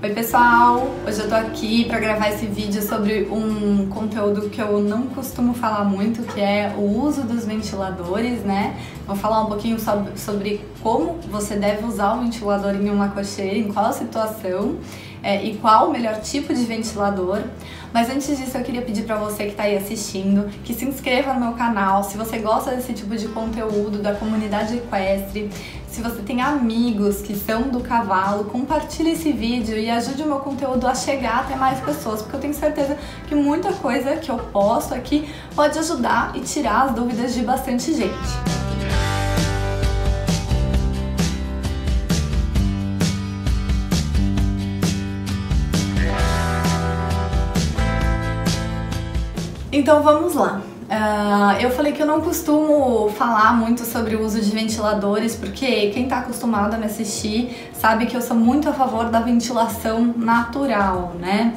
Oi pessoal, hoje eu tô aqui para gravar esse vídeo sobre um conteúdo que eu não costumo falar muito, que é o uso dos ventiladores, né? Vou falar um pouquinho sobre como você deve usar o ventilador em uma cocheira, em qual situação e qual o melhor tipo de ventilador. Mas antes disso eu queria pedir para você que tá aí assistindo, que se inscreva no meu canal, se você gosta desse tipo de conteúdo da comunidade equestre. Se você tem amigos que são do cavalo, compartilhe esse vídeo e ajude o meu conteúdo a chegar até mais pessoas, porque eu tenho certeza que muita coisa que eu posto aqui pode ajudar e tirar as dúvidas de bastante gente. Então vamos lá. Eu falei que eu não costumo falar muito sobre o uso de ventiladores, porque quem está acostumado a me assistir sabe que eu sou muito a favor da ventilação natural, né?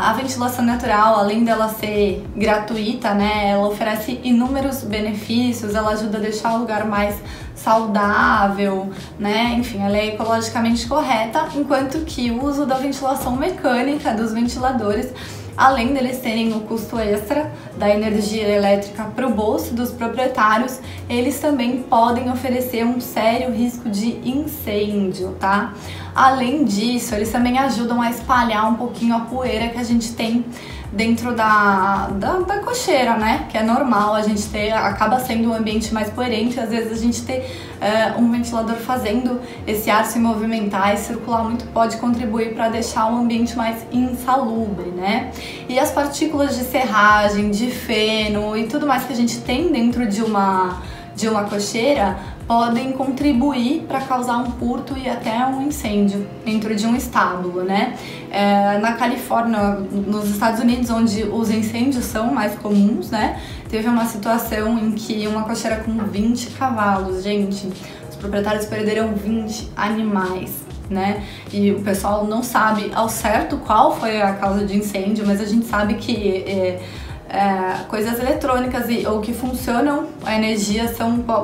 A ventilação natural, além dela ser gratuita, né, ela oferece inúmeros benefícios, ela ajuda a deixar o lugar mais saudável, né, enfim, ela é ecologicamente correta, enquanto que o uso da ventilação mecânica dos ventiladores, além deles terem o custo extra da energia elétrica para o bolso dos proprietários, eles também podem oferecer um sério risco de incêndio, tá? Além disso, eles também ajudam a espalhar um pouquinho a poeira que a gente tem dentro da cocheira, né? Que é normal a gente ter, acaba sendo um ambiente mais poeirento, e às vezes a gente ter um ventilador fazendo esse ar se movimentar e circular muito pode contribuir para deixar o ambiente mais insalubre, né? E as partículas de serragem, de feno e tudo mais que a gente tem dentro de uma cocheira podem contribuir para causar um curto e até um incêndio dentro de um estábulo, né? Na Califórnia, nos Estados Unidos, onde os incêndios são mais comuns, né? Teve uma situação em que uma cocheira com 20 cavalos, gente, os proprietários perderam 20 animais, né? E o pessoal não sabe ao certo qual foi a causa de incêndio, mas a gente sabe que coisas eletrônicas ou que funcionam a energia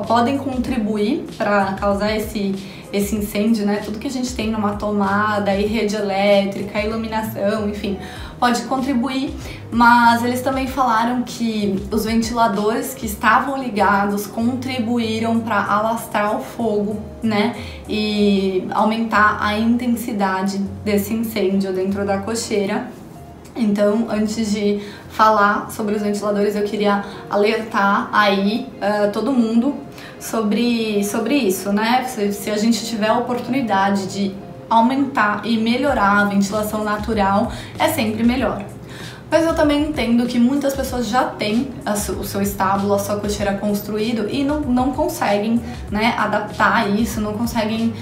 podem contribuir para causar esse incêndio, né? Tudo que a gente tem numa tomada e rede elétrica, iluminação, enfim, pode contribuir, mas eles também falaram que os ventiladores que estavam ligados contribuíram para alastrar o fogo, né? E aumentar a intensidade desse incêndio dentro da cocheira. Então, antes de falar sobre os ventiladores, eu queria alertar aí todo mundo sobre isso, né? Se a gente tiver a oportunidade de aumentar e melhorar a ventilação natural, é sempre melhor. Mas eu também entendo que muitas pessoas já têm o seu estábulo, a sua cocheira construído e não conseguem, né, adaptar isso, não conseguem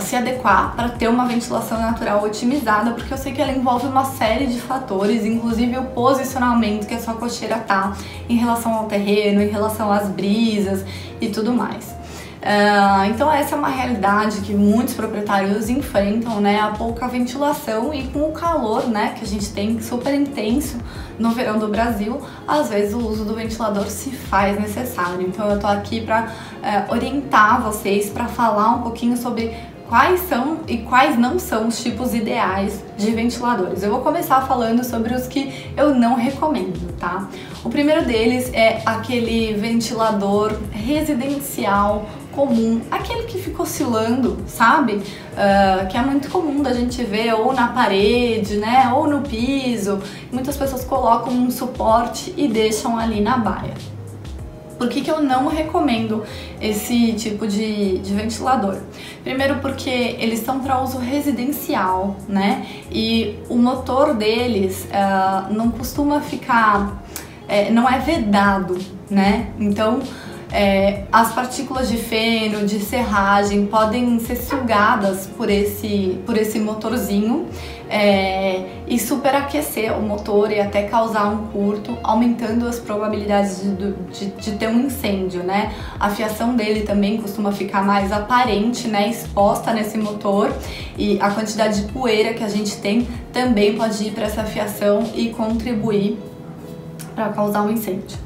se adequar para ter uma ventilação natural otimizada, porque eu sei que ela envolve uma série de fatores, inclusive o posicionamento que a sua cocheira tá em relação ao terreno, em relação às brisas e tudo mais. Então essa é uma realidade que muitos proprietários enfrentam, né? A pouca ventilação e com o calor, né, que a gente tem super intenso no verão do Brasil, às vezes o uso do ventilador se faz necessário. Então eu tô aqui para orientar vocês, para falar um pouquinho sobre quais são e quais não são os tipos ideais de ventiladores. Eu vou começar falando sobre os que eu não recomendo, tá? O primeiro deles é aquele ventilador residencial comum, aquele que fica oscilando, sabe? Que é muito comum da gente ver ou na parede, né? Ou no piso. Muitas pessoas colocam um suporte e deixam ali na baia. Por que eu não recomendo esse tipo de ventilador? Primeiro porque eles são para uso residencial, né? E o motor deles não costuma ficar, não é vedado, né? Então as partículas de feno, de serragem podem ser sugadas por esse motorzinho e superaquecer o motor e até causar um curto, aumentando as probabilidades de ter um incêndio, né? A fiação dele também costuma ficar mais aparente, né? Exposta nesse motor, e a quantidade de poeira que a gente tem também pode ir para essa fiação e contribuir para causar um incêndio.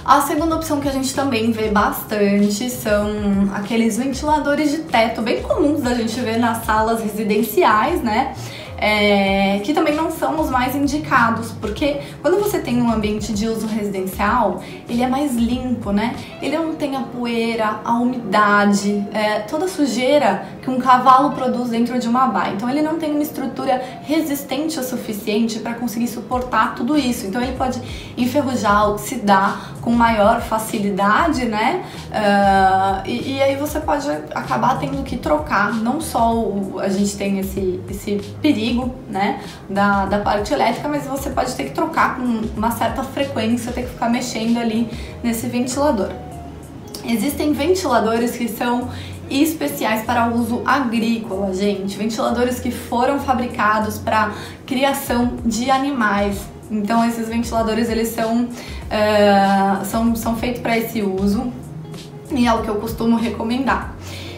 A segunda opção que a gente também vê bastante são aqueles ventiladores de teto bem comuns da gente ver nas salas residenciais, né? Que também não são os mais indicados, porque quando você tem um ambiente de uso residencial, ele é mais limpo, né? Ele não tem a poeira, a umidade, toda a sujeira que um cavalo produz dentro de uma baia. Então ele não tem uma estrutura resistente o suficiente para conseguir suportar tudo isso. Então ele pode enferrujar, oxidar com maior facilidade, né? E aí você pode acabar tendo que trocar. Não só a gente tem esse perigo, né, da parte elétrica, mas você pode ter que trocar com uma certa frequência, ter que ficar mexendo ali nesse ventilador. Existem ventiladores que são especiais para uso agrícola, gente. Ventiladores que foram fabricados para criação de animais. Então esses ventiladores eles são feitos para esse uso e é o que eu costumo recomendar.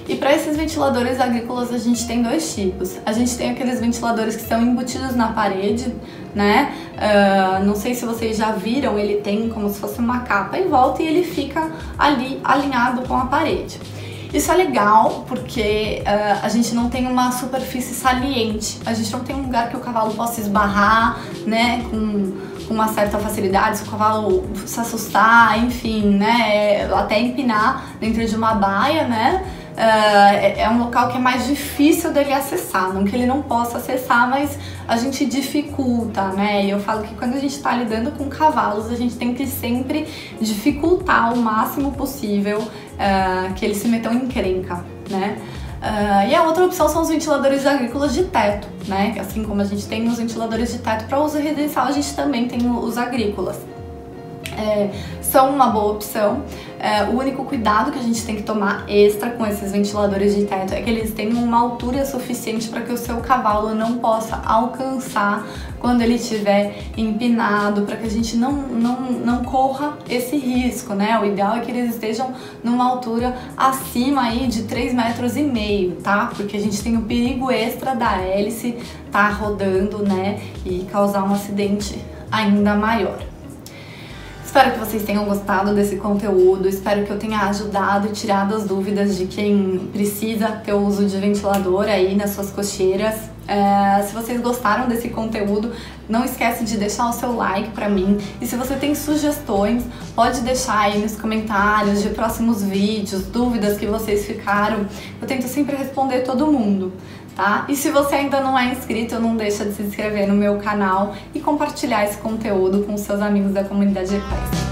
E para esses ventiladores agrícolas a gente tem dois tipos. A gente tem aqueles ventiladores que são embutidos na parede, né? Não sei se vocês já viram, ele tem como se fosse uma capa em volta e ele fica ali alinhado com a parede. Isso é legal porque a gente não tem uma superfície saliente, a gente não tem um lugar que o cavalo possa esbarrar, né, com uma certa facilidade, se o cavalo se assustar, enfim, né, até empinar dentro de uma baia, né. É um local que é mais difícil dele acessar, não que ele não possa acessar, mas a gente dificulta, né? E eu falo que quando a gente está lidando com cavalos, a gente tem que sempre dificultar o máximo possível que eles se metam em encrenca, né? E a outra opção são os ventiladores agrícolas de teto, né? Assim como a gente tem os ventiladores de teto para uso residencial, a gente também tem os agrícolas. São uma boa opção. O único cuidado que a gente tem que tomar extra com esses ventiladores de teto é que eles tenham uma altura suficiente para que o seu cavalo não possa alcançar quando ele estiver empinado, para que a gente não corra esse risco, né? O ideal é que eles estejam numa altura acima aí de 3,5 metros, tá? Porque a gente tem o perigo extra da hélice tá rodando, né? E causar um acidente ainda maior. Espero que vocês tenham gostado desse conteúdo, espero que eu tenha ajudado e tirado as dúvidas de quem precisa ter o uso de ventilador aí nas suas cocheiras. Se vocês gostaram desse conteúdo, não esquece de deixar o seu like pra mim. E se você tem sugestões, pode deixar aí nos comentários de próximos vídeos, dúvidas que vocês ficaram. Eu tento sempre responder todo mundo, tá? E se você ainda não é inscrito, não deixa de se inscrever no meu canal e compartilhar esse conteúdo com seus amigos da comunidade equestre.